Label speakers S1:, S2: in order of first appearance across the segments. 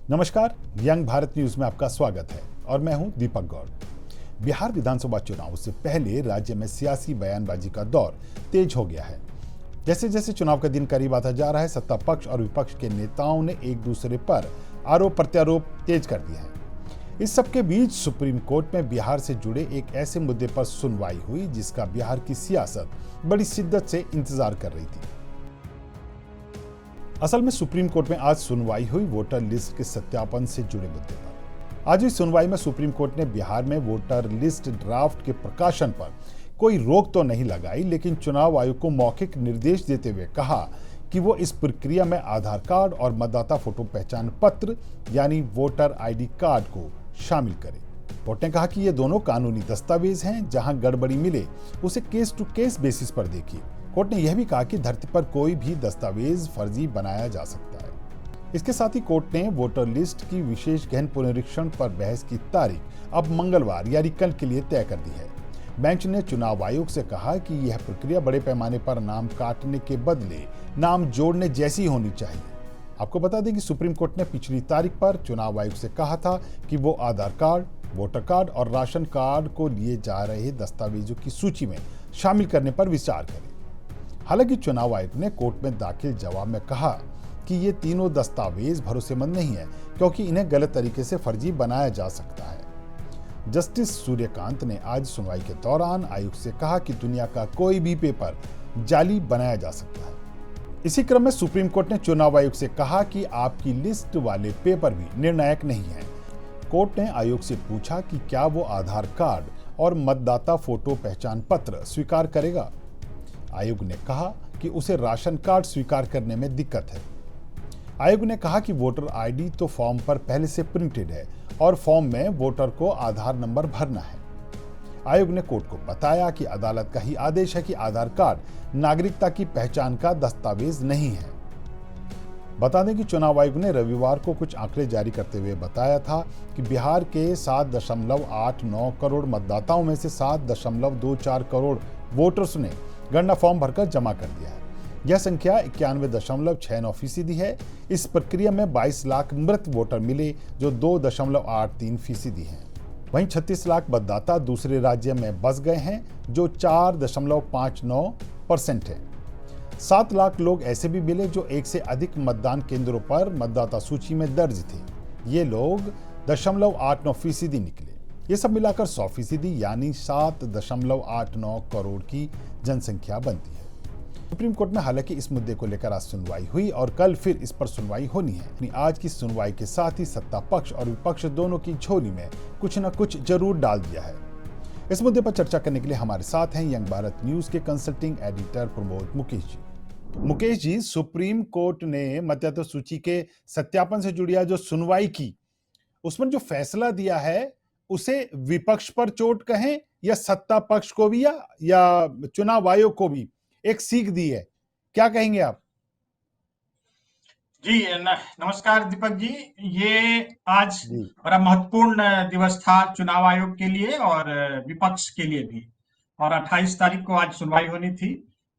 S1: नमस्कार, young Bharat news में आपका स्वागत है और मैं हूं दीपक गौड़। बिहार विधानसभा चुनाव से पहले राज्य में सियासी बयानबाजी का दौर तेज हो गया है। जैसे जैसे चुनाव का दिन करीब आता जा रहा है, सत्ता पक्ष और विपक्ष के नेताओं ने एक दूसरे पर आरोप प्रत्यारोप तेज कर दिए हैं। इस सबके बीच सुप्रीम कोर्ट में बिहार से जुड़े एक ऐसे मुद्दे पर सुनवाई हुई जिसका बिहार की सियासत बड़ी शिद्दत से इंतजार कर रही थी। असल में सुप्रीम कोर्ट में आज सुनवाई हुई वोटर लिस्ट के सत्यापन से जुड़े मुद्दे पर। आज इस सुनवाई में सुप्रीम कोर्ट ने बिहार में वोटर लिस्ट ड्राफ्ट के प्रकाशन पर कोई रोक तो नहीं लगाई, लेकिन चुनाव आयोग को मौखिक निर्देश देते हुए कहा कि वो इस प्रक्रिया में आधार कार्ड और मतदाता फोटो पहचान पत्र यानी वोटर आईडी कार्ड को शामिल करे। कोर्ट ने कहा कि ये दोनों कानूनी दस्तावेज हैं, जहां गड़बड़ी मिले उसे केस टू केस बेसिस पर देखिए। कोर्ट ने यह भी कहा कि धरती पर कोई भी दस्तावेज फर्जी बनाया जा सकता है। इसके साथ ही कोर्ट ने वोटर लिस्ट की विशेष गहन पुनरीक्षण पर बहस की तारीख अब मंगलवार यानी कल के लिए तय कर दी है। बेंच ने चुनाव आयोग से कहा कि यह प्रक्रिया बड़े पैमाने पर नाम काटने के बदले नाम जोड़ने जैसी होनी चाहिए। आपको बता दें कि सुप्रीम कोर्ट ने पिछली तारीख पर चुनाव आयोग से कहा था कि वो आधार कार्ड, वोटर कार्ड और राशन कार्ड को लिए जा रहे दस्तावेजों की सूची में शामिल करने पर विचार करे। हालांकि चुनाव आयोग ने कोर्ट में दाखिल जवाब में कहा कि ये तीनों दस्तावेज भरोसेमंद नहीं है, क्योंकि इन्हें गलत तरीके से फर्जी बनाया जा सकता है। जस्टिस सूर्यकांत ने आज सुनवाई के दौरान आयोग से कहा कि दुनिया का कोई भी पेपर जाली बनाया जा सकता है। इसी क्रम में सुप्रीम कोर्ट ने चुनाव आयोग से कहा कि आपकी लिस्ट वाले पेपर भी निर्णायक नहीं है। कोर्ट ने आयोग से पूछा कि क्या वो आधार कार्ड और मतदाता फोटो पहचान पत्र स्वीकार करेगा। आयोग ने कहा कि उसे राशन कार्ड स्वीकार करने में दिक्कत है। आयोग ने कहा कि वोटर आईडी तो फॉर्म पर पहले से प्रिंटेड है और फॉर्म में वोटर को आधार नंबर भरना है। आयोग ने कोर्ट को बताया कि अदालत का ही आदेश है कि आधार कार्ड नागरिकता की पहचान का दस्तावेज नहीं है। बता दें कि चुनाव आयोग ने रविवार को कुछ आंकड़े जारी करते हुए बताया था कि बिहार के 7.89 करोड़ मतदाताओं में से 7.24 करोड़ वोटर्स ने गणना फॉर्म भरकर जमा कर दिया है। यह संख्या 91.69% है। इस प्रक्रिया में 22 लाख मृत वोटर मिले, जो 2.83% हैं। वहीं 36 लाख मतदाता दूसरे राज्य में बस गए हैं, जो 4.59% है। 7 लाख लोग ऐसे भी मिले जो एक से अधिक मतदान केंद्रों पर मतदाता सूची में दर्ज थे। ये लोग 0.89% निकले। ये सब मिलाकर 100% यानी 7.89 करोड़ की जनसंख्या बनती है। सुप्रीम कोर्ट में हालांकि इस मुद्दे को लेकर आज सुनवाई हुई और कल फिर इस पर सुनवाई होनी है। अपनी आज की सुनवाई के साथ ही सत्ता पक्ष और विपक्ष दोनों की झोली में कुछ न कुछ जरूर डाल दिया है। इस मुद्दे पर चर्चा करने के लिए हमारे साथ हैं यंग भारत न्यूज के consulting editor Pramod Mukesh ji. Mukesh ji, supreme court ने मतदाता सूची के सत्यापन से जुड़ी जो सुनवाई की, उसमें जो फैसला दिया है उसे विपक्ष पर चोट कहें या सत्ता पक्ष को भी या चुनाव आयोग को भी एक सीख दी है, क्या कहेंगे आप?
S2: जी नमस्कार दीपक जी। ये आज बड़ा महत्वपूर्ण दिवस था चुनाव आयोग के लिए और विपक्ष के लिए भी, और 28 तारीख को आज सुनवाई होनी थी।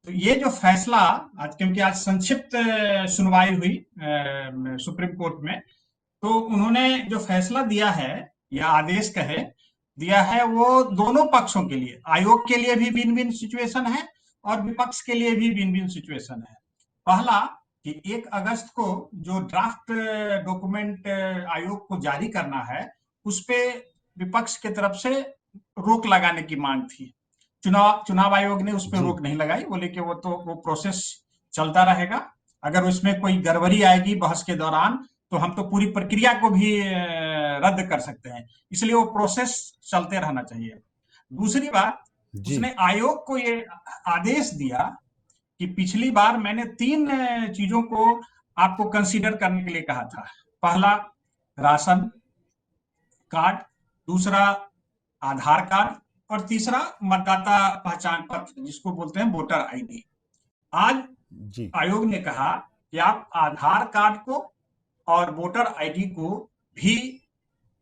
S2: तो ये जो फैसला आज, क्योंकि आज संक्षिप्त सुनवाई हुई सुप्रीम कोर्ट में, तो उन्होंने जो फैसला दिया है या आदेश दिया है, वो दोनों पक्षों के लिए, आयोग के लिए भी विन विन सिचुएशन है और विपक्ष के लिए भी विन विन सिचुएशन है। पहला कि 1 अगस्त को जो ड्राफ्ट डॉक्यूमेंट आयोग को जारी करना है, उस पे विपक्ष की तरफ से रोक लगाने की मांग थी। चुनाव आयोग ने उस पर रोक नहीं लगाई, बोले कि वो प्रोसेस चलता रहेगा। अगर उसमें कोई गड़बड़ी आएगी बहस के दौरान तो हम तो पूरी प्रक्रिया को भी रद्द कर सकते हैं, इसलिए वो प्रोसेस चलते रहना चाहिए। दूसरी बात, उसने आयोग को ये आदेश दिया कि पिछली बार मैंने 3 चीजों को आपको कंसीडर करने के लिए कहा था। पहला राशन कार्ड, दूसरा आधार कार्ड और तीसरा मतदाता पहचान पत्र, जिसको बोलते हैं वोटर आईडी। आज आयोग ने कहा कि आप आधार कार्ड को और वोटर आईडी को भी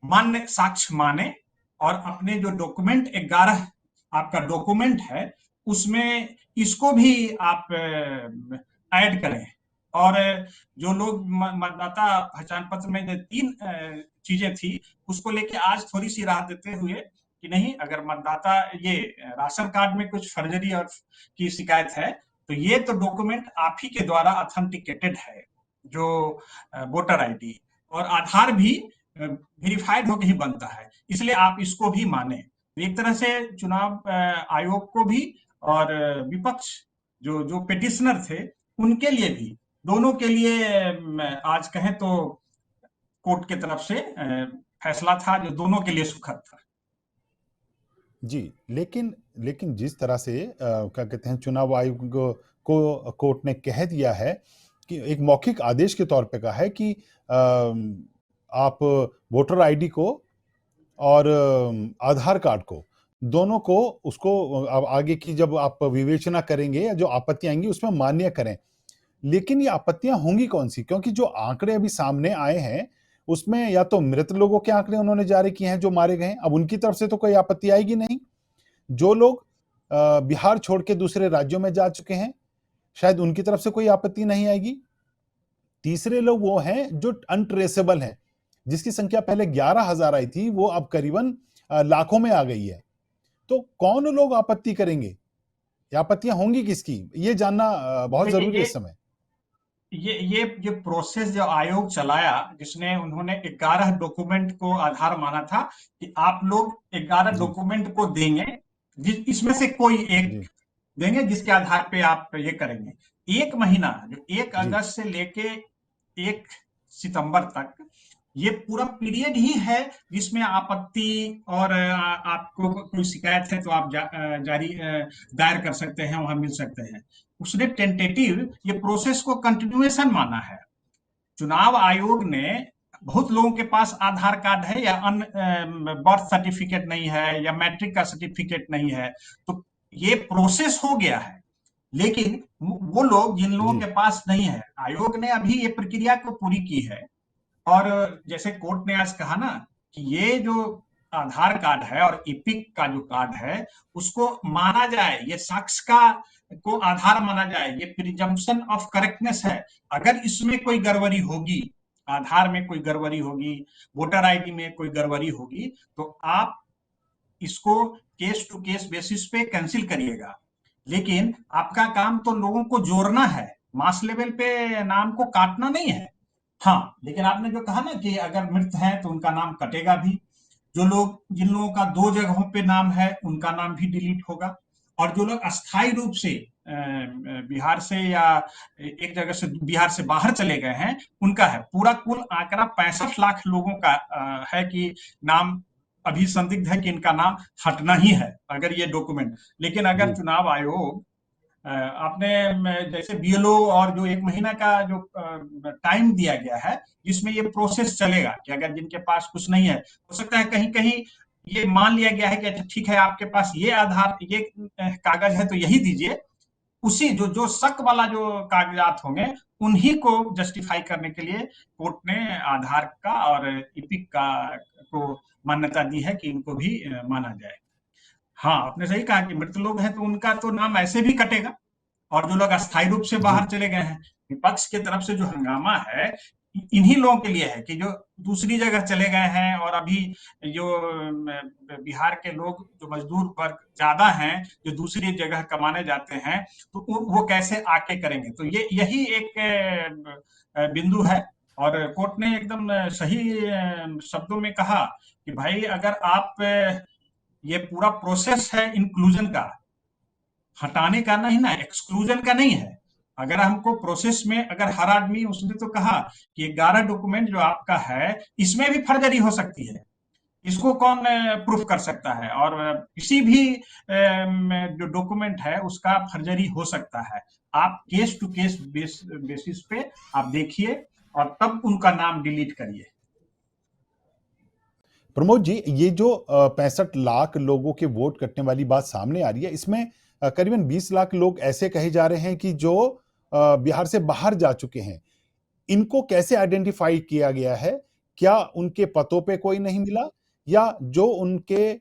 S2: मान्य साक्ष्य माने और अपने जो डॉक्यूमेंट 11 आपका डॉक्यूमेंट है उसमें इसको भी आप ऐड करें। और जो लोग मतदाता पहचान पत्र में जो 3 चीजें थी, उसको लेके आज थोड़ी सी राहत देते हुए कि नहीं, अगर मतदाता ये राशन कार्ड में कुछ फर्जरी और की शिकायत है, तो ये तो डॉक्यूमेंट आप ही के द्वारा ऑथेंटिकेटेड है, जो वोटर आईडी, और आधार भी वेरिफाइड होकर ही बनता है, इसलिए आप इसको भी माने। तो एक तरह से चुनाव आयोग को भी और विपक्ष जो जो पिटिशनर थे उनके लिए भी, दोनों के लिए आज कहें तो कोर्ट की तरफ से फैसला था जो दोनों के लिए सुखद था।
S1: जी, लेकिन लेकिन जिस तरह से क्या कहते हैं, चुनाव आयोग को कोर्ट ने कह दिया है कि एक मौखिक आदेश के तौर पे कहा है कि आप वोटर आईडी को और आधार कार्ड को, दोनों को, उसको अब आगे की जब आप विवेचना करेंगे या जो आपत्तियां आएंगी उसमें मान्य करें। लेकिन ये आपत्तियां होंगी कौन सी? क्योंकि जो आंकड़े अभी सामने आए हैं उसमें या तो मृत लोगों के आंकड़े उन्होंने जारी किए हैं जो मारे गए हैं, अब उनकी तरफ से तो कोई आपत्ति आएगी नहीं। जो लोग बिहार छोड़ के दूसरे राज्यों में जा चुके हैं, शायद उनकी तरफ से कोई आपत्ति नहीं आएगी। तीसरे लोग वो हैं जो अनट्रेसेबल हैं, जिसकी संख्या पहले 11,000 आई थी, वो अब करीबन लाखों में आ गई है। तो कौन लोग आपत्ति करेंगे? आपत्तियां होंगी किसकी? ये जानना बहुत जरूरी है इस समय।
S2: ये प्रोसेस जो आयोग चलाया, जिसने उन्होंने 11 डॉक्यूमेंट को आधार माना था कि आप लोग 11 डॉक्यूमेंट को देंगे, इसमें से कोई एक देंगे जिसके आधार पे आप ये करेंगे। 1 महीना, जो 1 अगस्त से लेके 1 सितंबर तक, ये पूरा पीरियड ही है जिसमें आपत्ति और आपको कोई शिकायत है तो आप दायर कर सकते हैं, वहां मिल सकते हैं। उसने टेंटेटिव ये प्रोसेस को कंटिन्यूएशन माना है। चुनाव आयोग ने, बहुत लोगों के पास आधार कार्ड है या बर्थ सर्टिफिकेट नहीं है या मैट्रिक का सर्टिफिकेट नहीं है, तो ये प्रोसेस हो गया है। लेकिन वो लोग, जिन लोगों के पास नहीं है, आयोग ने अभी ये प्रक्रिया को पूरी की है। और जैसे कोर्ट ने आज कहा ना कि ये जो आधार कार्ड है और इपिक का जो कार्ड है उसको माना जाए, ये साक्ष्य का को आधार माना जाए, ये प्रिजम्पशन ऑफ करेक्टनेस है। अगर इसमें कोई गड़बड़ी होगी, आधार में कोई गड़बड़ी होगी, वोटर आईडी में कोई गड़बड़ी होगी, तो आप इसको केस टू केस बेसिस पे कैंसिल करिएगा। लेकिन आपका काम तो लोगों को जोड़ना है, मास लेवल पे नाम को काटना नहीं है। हाँ, लेकिन आपने जो कहा ना कि अगर मृत हैं तो उनका नाम कटेगा भी। जिन लोगों का 2 जगहों पे नाम है उनका नाम भी डिलीट होगा। और जो लोग अस्थायी रूप से बिहार से या एक जगह से बिहार से बाहर चले गए हैं, उनका है। पूरा कुल आंकड़ा 65 लाख लोगों का है कि नाम अभी संदिग्ध है कि इनका नाम हटना ही है, अगर ये डॉक्यूमेंट। लेकिन अगर चुनाव आयोग, आपने जैसे बीएलओ और जो 1 महीना का जो टाइम दिया गया है जिसमें ये प्रोसेस चलेगा, कि अगर जिनके पास कुछ नहीं है, हो सकता है कहीं कहीं ये मान लिया गया है कि अच्छा ठीक है, आपके पास ये आधार, ये कागज है तो यही दीजिए। उसी जो जो शक वाला जो कागजात होंगे उन्हीं को जस्टिफाई करने के लिए कोर्ट ने आधार का और इपिक का को मान्यता दी है कि इनको भी माना जाए। हाँ, आपने सही कहा कि मृत लोग हैं तो उनका तो नाम ऐसे भी कटेगा, और जो लोग अस्थायी रूप से बाहर चले गए हैं, विपक्ष की तरफ से जो हंगामा है इन्हीं लोगों के लिए है कि जो दूसरी जगह चले गए हैं, और अभी जो बिहार के लोग, जो मजदूर वर्ग ज्यादा हैं, जो दूसरी जगह कमाने जाते हैं, तो वो कैसे आके करेंगे। तो ये यही एक बिंदु है। और कोर्ट ने एकदम सही शब्दों में कहा कि भाई, अगर आप ये पूरा प्रोसेस है इंक्लूजन का, हटाने का नहीं ना, एक्सक्लूजन का नहीं है। अगर हमको प्रोसेस में, अगर हर आदमी, उसने तो कहा कि 11 डॉक्यूमेंट जो आपका है इसमें भी फर्जरी हो सकती है, इसको कौन प्रूफ कर सकता है, और किसी भी जो डॉक्यूमेंट है उसका फर्जरी हो सकता है। आप केस टू केस बेसिस पे आप देखिए और तब उनका नाम डिलीट करिए।
S1: प्रमोद जी, ये जो 65 लाख लोगों के वोट कटने वाली बात सामने आ रही है, इसमें करीबन 20 लाख लोग ऐसे कहे जा रहे हैं कि जो बिहार से बाहर जा चुके हैं। इनको कैसे आइडेंटिफाई किया गया है? क्या उनके पतों पे कोई नहीं मिला, या जो उनके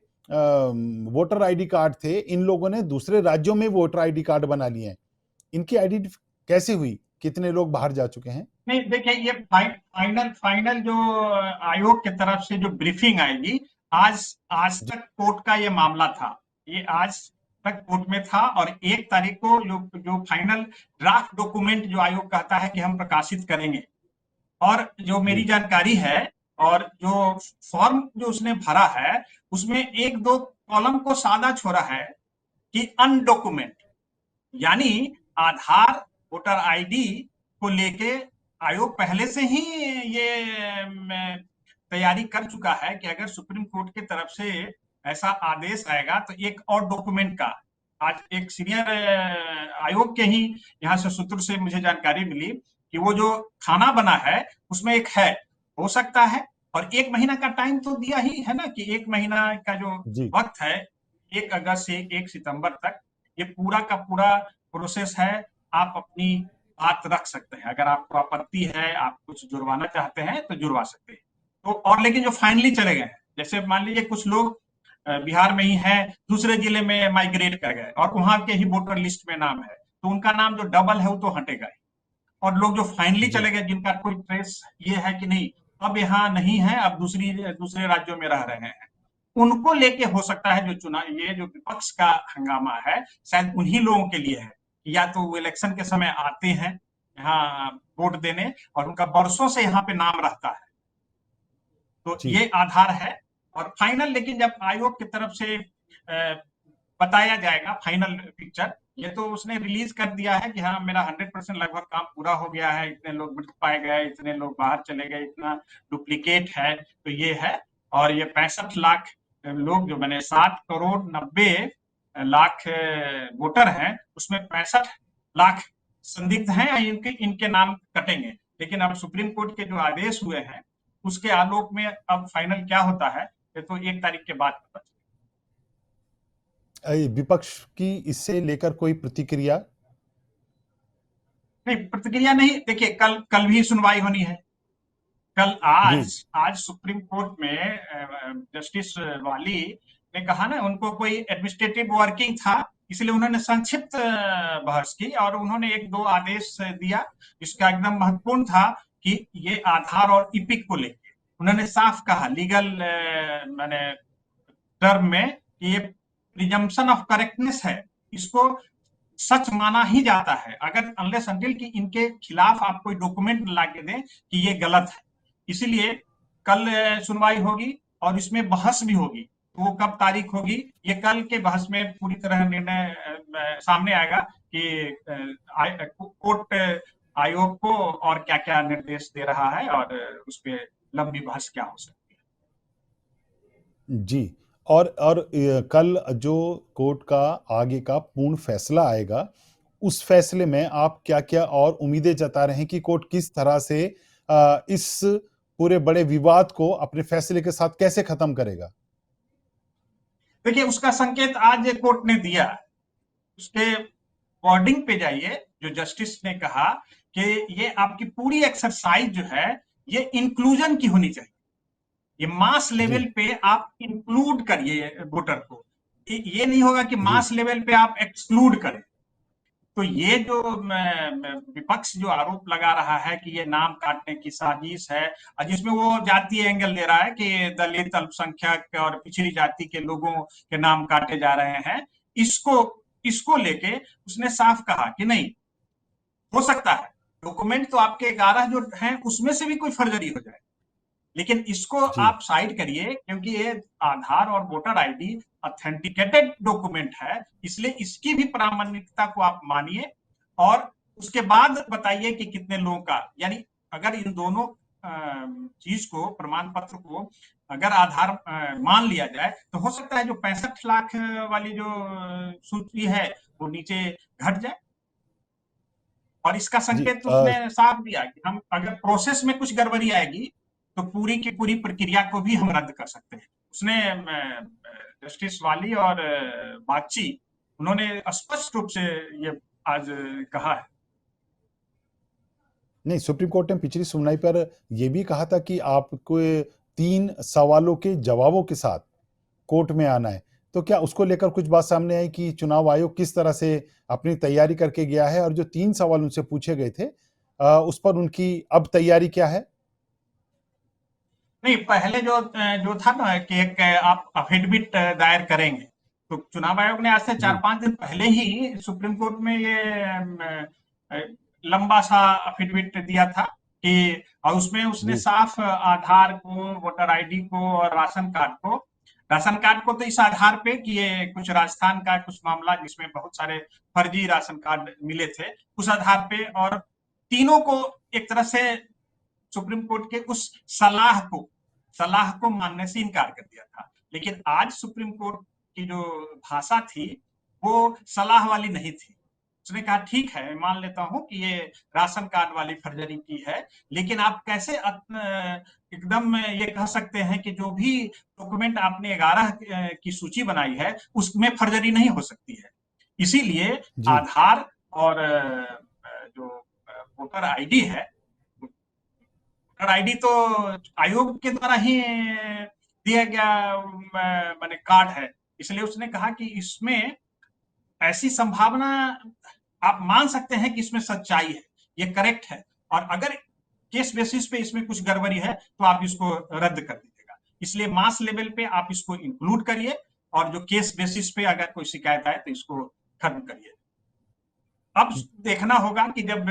S1: वोटर आईडी कार्ड थे, इन लोगों ने दूसरे राज्यों में वोटर आईडी कार्ड बना लिए हैं? इनकी आइडेंटिटी कैसे हुई कितने लोग बाहर जा चुके हैं?
S2: नहीं, देखिए ये फाइनल फाइनल जो आयोग की तरफ से जो ब्रीफिंग आएगी, आज आज
S1: जी
S2: तक कोर्ट का ये मामला था, ये आज तक कोर्ट में था, और 1 तारीख को जो जो फाइनल ड्राफ्ट डॉक्यूमेंट जो आयोग कहता है कि हम प्रकाशित करेंगे, और जो मेरी
S1: जी
S2: जानकारी है, और जो फॉर्म जो उसने भरा है, उसमें 1-2 कॉलम को सादा छोड़ा है कि अनडॉक्यूमेंट, यानी आधार, वोटर आईडी को लेके आयोग पहले से ही ये तैयारी कर चुका है कि अगर सुप्रीम कोर्ट की तरफ से ऐसा आदेश आएगा तो एक और डॉक्यूमेंट का, आज एक सीनियर आयोग के ही यहाँ से सूत्र से मुझे जानकारी मिली कि वो जो खाना बना है उसमें एक है, हो सकता है, और 1 महीना का टाइम तो दिया ही है ना, कि 1 महीना का जो
S1: जी
S2: वक्त है, 1 अगस्त से 1 सितंबर तक, ये पूरा का पूरा प्रोसेस है। आप अपनी बात रख सकते हैं, अगर आपको आपत्ति है, आप कुछ जुर्माना चाहते हैं तो जुड़वा सकते हैं। तो और लेकिन जो फाइनली चले गए हैं, जैसे मान लीजिए कुछ लोग बिहार में ही हैं, दूसरे जिले में माइग्रेट कर गए और वहां के ही वोटर लिस्ट में नाम है, तो उनका नाम जो डबल है वो तो हटेगा ही। और लोग जो फाइनली
S1: जी
S2: चले गए, जिनका कोई ट्रेस ये है कि नहीं अब यहाँ नहीं है, अब दूसरे राज्यों में रह रहे हैं, उनको लेके हो सकता है जो चुनाव, ये जो विपक्ष का हंगामा है, शायद उन्हीं लोगों के लिए है, या तो वो इलेक्शन के समय आते हैं यहाँ वोट देने, और उनका बरसों से यहाँ पे नाम रहता है, तो
S1: जी
S2: ये आधार है। और फाइनल, लेकिन जब आयोग की तरफ से बताया जाएगा फाइनल पिक्चर, ये तो उसने रिलीज कर दिया है कि हाँ मेरा 100% लगभग काम पूरा हो गया है, इतने लोग मृत पाए गए, इतने लोग बाहर चले गए, इतना डुप्लीकेट है, तो ये है। और ये 65 लाख लोग, जो मैंने 7 करोड़ 90 लाख वोटर हैं, उसमें 65 लाख संदिग्ध हैं, इनके इनके नाम कटेंगे। लेकिन अब सुप्रीम कोर्ट के जो आदेश हुए हैं उसके आलोक में अब फाइनल क्या होता है, ये तो 1 तारीख के बाद पता चलेगा।
S1: विपक्ष की इससे लेकर कोई प्रतिक्रिया?
S2: नहीं, प्रतिक्रिया नहीं, देखिए कल कल भी सुनवाई होनी है। कल
S1: जी
S2: आज सुप्रीम कोर्ट में जस्टिस वाली ने कहा ना, उनको कोई एडमिनिस्ट्रेटिव वर्किंग था, इसलिए उन्होंने संक्षिप्त बहस की और उन्होंने 1-2 आदेश दिया। इसका एकदम महत्वपूर्ण था कि ये आधार और इपिक को लेके उन्होंने साफ कहा लीगल मैंने टर्म में कि ये प्रिजम्पशन ऑफ करेक्टनेस है, इसको सच माना ही जाता है, अगर अनलेस अनटिल कि इनके खिलाफ आप कोई डॉक्यूमेंट ला के दें कि ये गलत है। इसीलिए कल सुनवाई होगी और इसमें बहस भी होगी, तो वो कब तारीख होगी, ये कल के बहस में पूरी तरह निर्णय सामने आएगा कि कोर्ट आयोग को और क्या क्या निर्देश दे रहा है, और उस पर लंबी बहस क्या हो सकती
S1: जी और कल जो कोर्ट का आगे का पूर्ण फैसला आएगा, उस फैसले में आप क्या-क्या और उम्मीदें जता रहे हैं कि कोर्ट किस तरह से इस पूरे बड़े विवाद को अपने फैसले के साथ कैसे खत्म करेगा?
S2: है। देखिए उसका संकेत आज कोर्ट ने दिया, उसके वर्डिंग पे जाइए, जो जस्टिस ने कहा कि ये आपकी पूरी एक्सरसाइज जो है ये इंक्लूजन की होनी चाहिए, ये मास लेवल
S1: जी,
S2: पे आप इंक्लूड करिए वोटर को, ये नहीं होगा कि
S1: जी,
S2: मास लेवल पे आप एक्सक्लूड करें। तो ये जो विपक्ष जो आरोप लगा रहा है कि ये नाम काटने की साजिश है, और जिसमें वो जातीय एंगल दे रहा है कि दलित, अल्पसंख्यक और पिछड़ी जाति के लोगों के नाम काटे जा रहे हैं, इसको इसको लेके उसने साफ कहा कि नहीं हो सकता है डॉक्यूमेंट तो आपके 11 जो हैं उसमें से भी कोई फर्जरी हो जाए, लेकिन इसको
S1: जी,
S2: आप साइड करिए, क्योंकि ये आधार और वोटर आईडी ऑथेंटिकेटेड डॉक्यूमेंट है, इसलिए इसकी भी प्रामाणिकता को आप मानिए, और उसके बाद बताइए कि कितने लोगों का, यानी अगर इन दोनों चीज को, प्रमाण पत्र को अगर आधार मान लिया जाए, तो हो सकता है जो 65 लाख वाली जो सूची है वो नीचे घट जाए। और इसका
S1: जी
S2: संकेत तो उसने साफ दिया कि हम अगर प्रोसेस में कुछ गड़बड़ी आएगी तो पूरी की पूरी प्रक्रिया को भी हम रद्द कर सकते हैं। उसने जस्टिस वाली और बागची, उन्होंने स्पष्ट रूप से ये आज कहा है।
S1: नहीं, सुप्रीम कोर्ट ने पिछली सुनवाई पर यह भी कहा था कि आपको 3 सवालों के जवाबों के साथ कोर्ट में आना है। तो क्या उसको लेकर कुछ बात सामने आई कि चुनाव आयोग किस तरह से अपनी तैयारी करके गया है और जो 3 सवाल उनसे पूछे गए थे, उस पर उनकी अब तैयारी क्या है?
S2: नहीं, पहले जो जो था ना कि एक आप अफिडेविट दायर करेंगे, तो चुनाव आयोग ने आज से
S1: जी
S2: 4-5 दिन पहले ही सुप्रीम कोर्ट में ये अ, लंबा सा अफिडेविट दिया था कि, और उसमें उसने
S1: जी
S2: साफ आधार को, वोटर आईडी को और राशन कार्ड को तो इस आधार पे कि ये कुछ राजस्थान का कुछ मामला जिसमें बहुत सारे फर्जी राशन कार्ड मिले थे, उस आधार पे, और तीनों को एक तरह से सुप्रीम कोर्ट के उस सलाह को मानने से इनकार कर दिया था। लेकिन आज सुप्रीम कोर्ट की जो भाषा थी वो सलाह वाली नहीं थी। उसने कहा ठीक है, मैं मान लेता हूं कि ये राशन कार्ड वाली फर्जरी की है, लेकिन आप कैसे एकदम ये कह सकते हैं कि जो भी डॉक्यूमेंट आपने 11 की सूची बनाई है उसमें फर्जरी नहीं हो सकती है। इसीलिए
S1: जी
S2: आधार और जो वोटर आईडी है, वोटर आईडी तो आयोग के द्वारा ही दिया गया माने कार्ड है, इसलिए उसने कहा कि इसमें ऐसी संभावना आप मान सकते हैं कि इसमें सच्चाई है, ये करेक्ट है, और अगर केस बेसिस पे इसमें कुछ गड़बड़ी है तो आप इसको रद्द कर दीजिएगा। इसलिए मास लेवल पे आप इसको इंक्लूड करिए, और जो केस बेसिस पे अगर कोई शिकायत आए तो इसको खत्म करिए। अब देखना होगा कि जब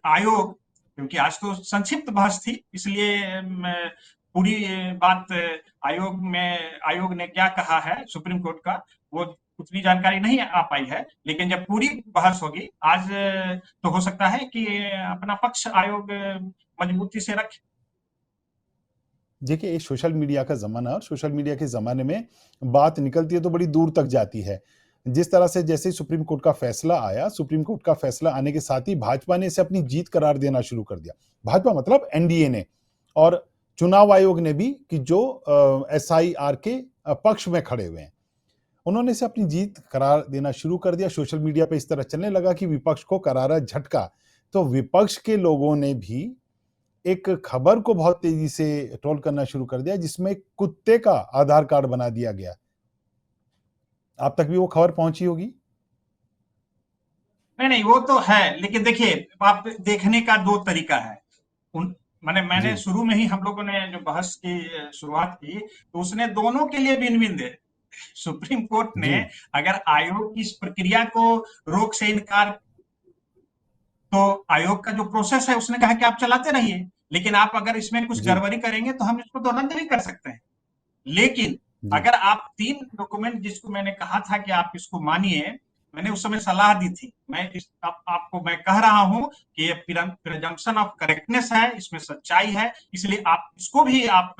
S2: आयोग, क्योंकि आज तो संक्षिप्त बहस थी, इसलिए पूरी बात आयोग ने क्या कहा है सुप्रीम कोर्ट का, वो उतनी जानकारी नहीं आ पाई है। लेकिन जब पूरी बहस होगी आज, तो हो सकता है कि अपना पक्ष आयोग मजबूती से रखे।
S1: देखिए, ये सोशल मीडिया का ज़माना, और सोशल मीडिया के ज़माने में बात निकलती है तो बड़ी दूर तक जाती है। जिस तरह से जैसे ही सुप्रीम कोर्ट का फैसला आया, सुप्रीम कोर्ट का फैसला आने के साथ ही भाजपा ने इसे अपनी जीत करार देना शुरू कर दिया। भाजपा मतलब एनडीए ने, और चुनाव आयोग ने भी, कि जो एसआईआर के पक्ष में खड़े हुए हैं। उन्होंने इसे अपनी जीत करार देना शुरू कर दिया। सोशल मीडिया पे इस तरह चलने लगा कि विपक्ष को करारा झटका। तो विपक्ष के लोगों ने भी एक खबर को बहुत तेजी से ट्रोल करना शुरू कर दिया, जिसमें कुत्ते का आधार कार्ड बना दिया गया। आप तक भी वो खबर पहुंची होगी।
S2: नहीं नहीं, वो तो है, लेकिन देखिए, आप देखने का दो तरीका है। उन मैंने
S1: जी
S2: शुरू में ही, हम लोगों ने जो बहस की शुरुआत की, तो उसने दोनों के लिए विन विन दे। सुप्रीम कोर्ट ने
S1: जी
S2: अगर आयोग की इस प्रक्रिया को रोक से इनकार, तो आयोग का जो प्रोसेस है उसने कहा कि आप चलाते रहिए, लेकिन आप अगर इसमें कुछ
S1: जी
S2: गड़बड़ी करेंगे तो हम इसको तो रद्द भी कर सकते हैं। लेकिन
S1: जी
S2: अगर आप 3 डॉक्यूमेंट जिसको मैंने कहा था कि आप इसको मानिए, मैंने उस समय सलाह दी थी। आपको मैं कह रहा हूं कि ये प्रिजम्पशन ऑफ करेक्टनेस है, इसमें सच्चाई है, इसलिए आप इसको भी आप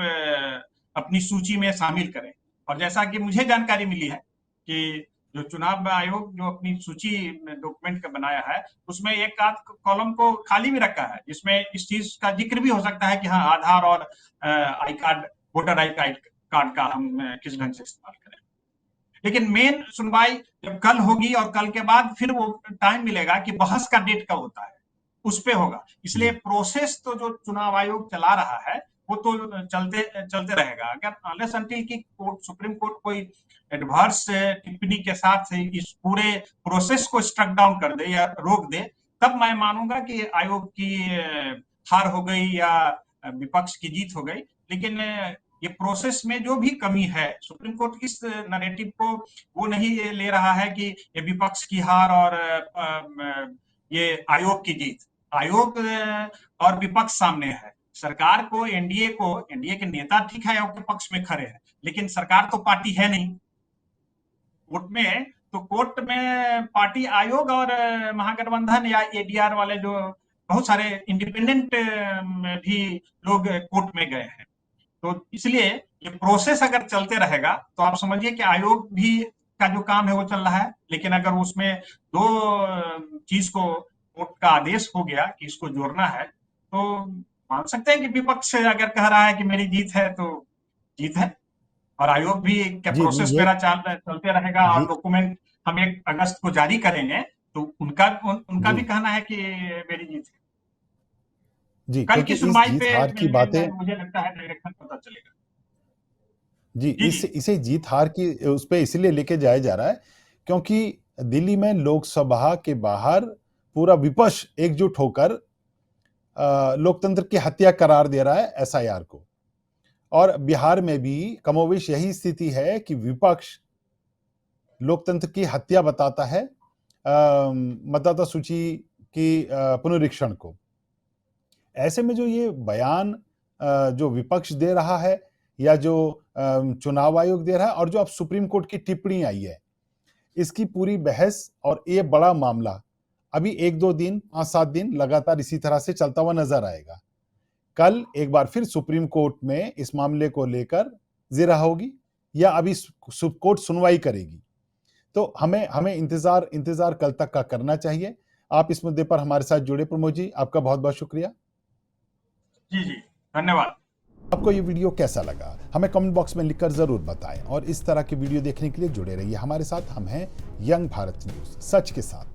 S2: अपनी सूची में शामिल करें। और जैसा कि मुझे जानकारी मिली है कि जो चुनाव आयोग जो अपनी सूची डॉक्यूमेंट का बनाया है, उसमें एक आध कॉलम को खाली भी रखा है, जिसमें इस चीज का जिक्र भी हो सकता है कि हाँ, आधार और I card, voter I card का हम किस ढंग से इस्तेमाल करें। लेकिन मेन सुनवाई जब कल होगी, और कल के बाद फिर वो टाइम मिलेगा कि बहस का डेट कब होता है, उस पे होगा। इसलिए
S1: जी
S2: प्रोसेस तो जो चुनाव आयोग चला रहा है वो तो चलते चलते रहेगा। अगर अनलेस अनटिल की सुप्रीम कोर्ट कोई एडवर्स टिप्पणी के साथ इस पूरे प्रोसेस को स्ट्रक डाउन कर दे या रोक दे, तब मैं मानूंगा कि आयोग की हार हो गई या विपक्ष की जीत हो गई। लेकिन ये प्रोसेस में जो भी कमी है, सुप्रीम कोर्ट इस नैरेटिव को वो नहीं ले रहा है कि ये विपक्ष की हार और ये आयोग की जीत। आयोग और विपक्ष सामने है। सरकार को, एनडीए के नेता ठीक है आयोग के पक्ष में खड़े हैं, लेकिन सरकार तो पार्टी है नहीं। कोर्ट में पार्टी आयोग और महागठबंधन या एडीआर वाले जो बहुत सारे इंडिपेंडेंट भी लोग कोर्ट में गए हैं। तो इसलिए ये प्रोसेस अगर चलते रहेगा तो आप समझिए कि आयोग भी का जो काम है वो चल रहा है। लेकिन अगर उसमें दो चीज को, कोर्ट का आदेश हो गया कि इसको जोड़ना है, तो मान सकते हैं कि विपक्ष अगर कह रहा है कि मेरी जीत है तो जीत है, और आयोग भी क्या
S1: जी
S2: प्रोसेस
S1: ये
S2: मेरा चलते रहेगा, और
S1: ये
S2: डॉक्यूमेंट हम 1 अगस्त को जारी करेंगे, तो उनका
S1: जी
S2: भी कहना है कि मेरी जीत है।
S1: जी
S2: कल
S1: क्योंकि
S2: की
S1: इस
S2: सुनवाई
S1: जीत
S2: पे
S1: हार की बातें,
S2: मुझे लगता है डायरेक्शन पता चलेगा।
S1: जी
S2: जी जी।
S1: इस इसे जीत हार की उस पे इसलिए लेके जाया जा रहा है, क्योंकि दिल्ली में लोकसभा के बाहर पूरा विपक्ष एकजुट होकर लोकतंत्र की हत्या करार दे रहा है एसआईआर को। और बिहार में भी कमोवेश यही स्थिति है कि विपक्ष लोकतंत्र की हत्या बताता है मतदाता सूची की पुनरीक्षण को। ऐसे में जो ये बयान जो विपक्ष दे रहा है या जो चुनाव आयोग दे रहा है और जो अब सुप्रीम कोर्ट की टिप्पणी आई है, इसकी पूरी बहस और ये बड़ा मामला अभी 1-2 दिन, 5-7 दिन लगातार इसी तरह से चलता हुआ नजर आएगा। कल एक बार फिर सुप्रीम कोर्ट में इस मामले को लेकर जिरह होगी या अभी कोर्ट सुनवाई करेगी। तो हमें इंतजार कल तक का करना चाहिए। आप इस मुद्दे पर हमारे साथ जुड़े प्रमोद जी, आपका बहुत बहुत शुक्रिया।
S2: जी जी, धन्यवाद।
S1: आपको ये वीडियो कैसा लगा हमें कमेंट बॉक्स में लिखकर जरूर बताएं और इस तरह की वीडियो देखने के लिए जुड़े रहिए हमारे साथ। हम हैं यंग भारत न्यूज, सच के साथ।